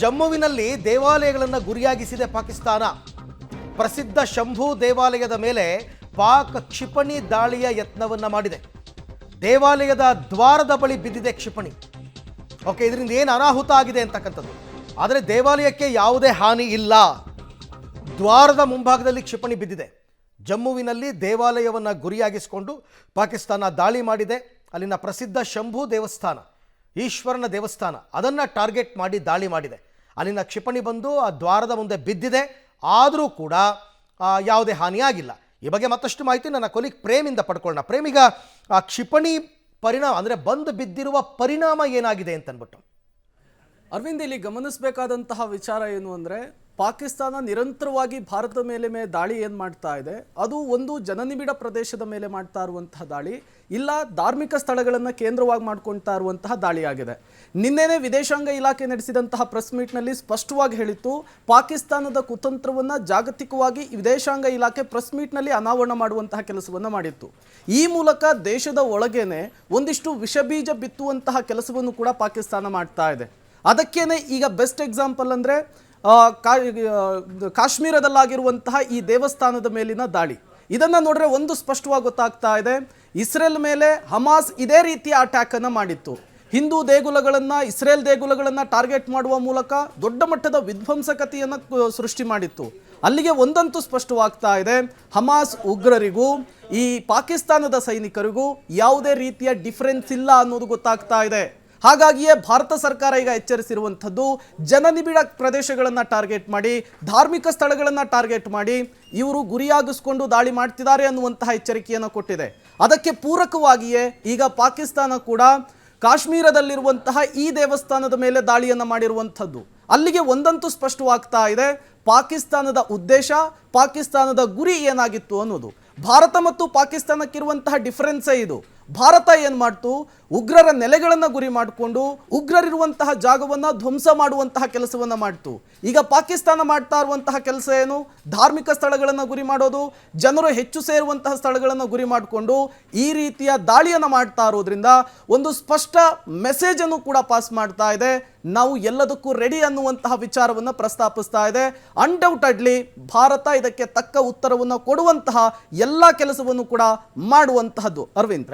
ಜಮ್ಮುವಿನಲ್ಲಿ ದೇವಾಲಯಗಳನ್ನು ಗುರಿಯಾಗಿಸಿದೆ ಪಾಕಿಸ್ತಾನ. ಪ್ರಸಿದ್ಧ ಶಂಭು ದೇವಾಲಯದ ಮೇಲೆ ಪಾಕ್ ಕ್ಷಿಪಣಿ ದಾಳಿಯ ಯತ್ನವನ್ನು ಮಾಡಿದೆ. ದೇವಾಲಯದ ದ್ವಾರದ ಬಳಿ ಬಿದ್ದಿದೆ ಕ್ಷಿಪಣಿ. ಓಕೆ, ಇದರಿಂದ ಏನು ಅನಾಹುತ ಆಗಿದೆ ಅಂತಕ್ಕಂಥದ್ದು. ಆದರೆ ದೇವಾಲಯಕ್ಕೆ ಯಾವುದೇ ಹಾನಿ ಇಲ್ಲ. ದ್ವಾರದ ಮುಂಭಾಗದಲ್ಲಿ ಕ್ಷಿಪಣಿ ಬಿದ್ದಿದೆ. ಜಮ್ಮುವಿನಲ್ಲಿ ದೇವಾಲಯವನ್ನು ಗುರಿಯಾಗಿಸಿಕೊಂಡು ಪಾಕಿಸ್ತಾನ ದಾಳಿ ಮಾಡಿದೆ. ಅಲ್ಲಿನ ಪ್ರಸಿದ್ಧ ಶಂಭು ದೇವಸ್ಥಾನ, ಈಶ್ವರನ ದೇವಸ್ಥಾನ, ಅದನ್ನು ಟಾರ್ಗೆಟ್ ಮಾಡಿ ದಾಳಿ ಮಾಡಿದೆ. ಅಲ್ಲಿನ ಕ್ಷಿಪಣಿ ಬಂದು ಆ ದ್ವಾರದ ಮುಂದೆ ಬಿದ್ದಿದೆ. ಆದರೂ ಕೂಡ ಯಾವುದೇ ಹಾನಿಯಾಗಿಲ್ಲ. ಈ ಬಗ್ಗೆ ಮತ್ತಷ್ಟು ಮಾಹಿತಿ ನನ್ನ ಕೊಲಿಗ್ ಪ್ರೇಮಿಂದ ಪಡ್ಕೊಳ್ಳೋಣ. ಪ್ರೇಮಿಗ, ಆ ಕ್ಷಿಪಣಿ ಪರಿಣಾಮ ಅಂದರೆ ಬಂದು ಬಿದ್ದಿರುವ ಪರಿಣಾಮ ಏನಾಗಿದೆ ಅಂತನ್ಬಿಟ್ಟು. ಅರವಿಂದ್, ಇಲ್ಲಿ ಗಮನಿಸಬೇಕಾದಂತಹ ವಿಚಾರ ಏನು ಅಂದರೆ, ಪಾಕಿಸ್ತಾನ ನಿರಂತರವಾಗಿ ಭಾರತದ ಮೇಲೆ ದಾಳಿ ಏನು ಮಾಡ್ತಾ ಇದೆ, ಅದು ಒಂದು ಜನನಿಬಿಡ ಪ್ರದೇಶದ ಮೇಲೆ ಮಾಡ್ತಾ ಇರುವಂತಹ ದಾಳಿ, ಇಲ್ಲ ಧಾರ್ಮಿಕ ಸ್ಥಳಗಳನ್ನು ಕೇಂದ್ರವಾಗಿ ಮಾಡ್ಕೊಳ್ತಾ ಇರುವಂತಹ ದಾಳಿಯಾಗಿದೆ. ನಿನ್ನೆನೇ ವಿದೇಶಾಂಗ ಇಲಾಖೆ ನಡೆಸಿದಂತಹ ಪ್ರೆಸ್ ಮೀಟ್ನಲ್ಲಿ ಸ್ಪಷ್ಟವಾಗಿ ಹೇಳಿತ್ತು, ಪಾಕಿಸ್ತಾನದ ಕುತಂತ್ರವನ್ನು ಜಾಗತಿಕವಾಗಿ ವಿದೇಶಾಂಗ ಇಲಾಖೆ ಪ್ರೆಸ್ ಮೀಟ್ನಲ್ಲಿ ಅನಾವರಣ ಮಾಡುವಂತಹ ಕೆಲಸವನ್ನು ಮಾಡಿತ್ತು. ಈ ಮೂಲಕ ದೇಶದ ಒಳಗೇನೆ ಒಂದಿಷ್ಟು ವಿಷಬೀಜ ಬಿತ್ತುವಂತಹ ಕೆಲಸವನ್ನು ಕೂಡ ಪಾಕಿಸ್ತಾನ ಮಾಡ್ತಾ ಇದೆ. ಅದಕ್ಕೇನೆ ಈಗ ಬೆಸ್ಟ್ ಎಕ್ಸಾಂಪಲ್ ಅಂದರೆ ಕಾಶ್ಮೀರದಲ್ಲಾಗಿರುವಂತಹ ಈ ದೇವಸ್ಥಾನದ ಮೇಲಿನ ದಾಳಿ. ಇದನ್ನು ನೋಡಿದ್ರೆ ಒಂದು ಸ್ಪಷ್ಟವಾಗಿ ಗೊತ್ತಾಗ್ತಾ ಇದೆ, ಇಸ್ರೇಲ್ ಮೇಲೆ ಹಮಾಸ್ ಇದೇ ರೀತಿಯ ಅಟ್ಯಾಕ್ ಅನ್ನು ಮಾಡಿತ್ತು. ಹಿಂದೂ ದೇಗುಲಗಳನ್ನು, ಇಸ್ರೇಲ್ ದೇಗುಲಗಳನ್ನು ಟಾರ್ಗೆಟ್ ಮಾಡುವ ಮೂಲಕ ದೊಡ್ಡ ಮಟ್ಟದ ವಿಧ್ವಂಸಕತೆಯನ್ನು ಸೃಷ್ಟಿ ಮಾಡಿತ್ತು. ಅಲ್ಲಿಗೆ ಒಂದಂತೂ ಸ್ಪಷ್ಟವಾಗ್ತಾ ಇದೆ, ಹಮಾಸ್ ಉಗ್ರರಿಗೂ ಈ ಪಾಕಿಸ್ತಾನದ ಸೈನಿಕರಿಗೂ ಯಾವುದೇ ರೀತಿಯ ಡಿಫರೆನ್ಸ್ ಇಲ್ಲ ಅನ್ನೋದು ಗೊತ್ತಾಗ್ತಾ ಇದೆ. ಹಾಗಾಗಿಯೇ ಭಾರತ ಸರ್ಕಾರ ಈಗ ಎಚ್ಚರಿಸಿರುವಂಥದ್ದು, ಜನನಿಬಿಡ ಪ್ರದೇಶಗಳನ್ನು ಟಾರ್ಗೆಟ್ ಮಾಡಿ, ಧಾರ್ಮಿಕ ಸ್ಥಳಗಳನ್ನು ಟಾರ್ಗೆಟ್ ಮಾಡಿ ಇವರು ಗುರಿಯಾಗಿಸ್ಕೊಂಡು ದಾಳಿ ಮಾಡ್ತಿದ್ದಾರೆ ಅನ್ನುವಂತಹ ಎಚ್ಚರಿಕೆಯನ್ನು ಕೊಟ್ಟಿದೆ. ಅದಕ್ಕೆ ಪೂರಕವಾಗಿಯೇ ಈಗ ಪಾಕಿಸ್ತಾನ ಕೂಡ ಕಾಶ್ಮೀರದಲ್ಲಿರುವಂತಹ ಈ ದೇವಸ್ಥಾನದ ಮೇಲೆ ದಾಳಿಯನ್ನು ಮಾಡಿರುವಂಥದ್ದು. ಅಲ್ಲಿಗೆ ಒಂದಂತೂ ಸ್ಪಷ್ಟವಾಗ್ತಾ ಇದೆ, ಪಾಕಿಸ್ತಾನದ ಉದ್ದೇಶ, ಪಾಕಿಸ್ತಾನದ ಗುರಿ ಏನಾಗಿತ್ತು ಅನ್ನೋದು. ಭಾರತ ಮತ್ತು ಪಾಕಿಸ್ತಾನಕ್ಕಿರುವಂತಹ ಡಿಫರೆನ್ಸೇ ಇದು. ಭಾರತ ಏನು ಮಾಡ್ತು, ಉಗ್ರರ ನೆಲೆಗಳನ್ನು ಗುರಿ ಮಾಡಿಕೊಂಡು ಉಗ್ರರಿರುವಂತಹ ಜಾಗವನ್ನು ಧ್ವಂಸ ಮಾಡುವಂತಹ ಕೆಲಸವನ್ನು ಮಾಡ್ತು. ಈಗ ಪಾಕಿಸ್ತಾನ ಮಾಡ್ತಾ ಇರುವಂತಹ ಕೆಲಸ ಏನು, ಧಾರ್ಮಿಕ ಸ್ಥಳಗಳನ್ನು ಗುರಿ ಮಾಡೋದು, ಜನರು ಹೆಚ್ಚು ಸೇರುವಂತಹ ಸ್ಥಳಗಳನ್ನು ಗುರಿ ಮಾಡಿಕೊಂಡು ಈ ರೀತಿಯ ದಾಳಿಯನ್ನು ಮಾಡ್ತಾ ಇರೋದ್ರಿಂದ ಒಂದು ಸ್ಪಷ್ಟ ಮೆಸೇಜನ್ನು ಕೂಡ ಪಾಸ್ ಮಾಡ್ತಾ ಇದೆ, ನಾವು ಎಲ್ಲದಕ್ಕೂ ರೆಡಿ ಅನ್ನುವಂತಹ ವಿಚಾರವನ್ನು ಪ್ರಸ್ತಾಪಿಸ್ತಾ ಇದೆ. ಅನ್ಡೌಟೆಡ್ಲಿ ಭಾರತ ಇದಕ್ಕೆ ತಕ್ಕ ಉತ್ತರವನ್ನು ಕೊಡುವಂತಹ ಎಲ್ಲ ಕೆಲಸವನ್ನು ಕೂಡ ಮಾಡುವಂತಹದ್ದು. ಅರವಿಂದ್.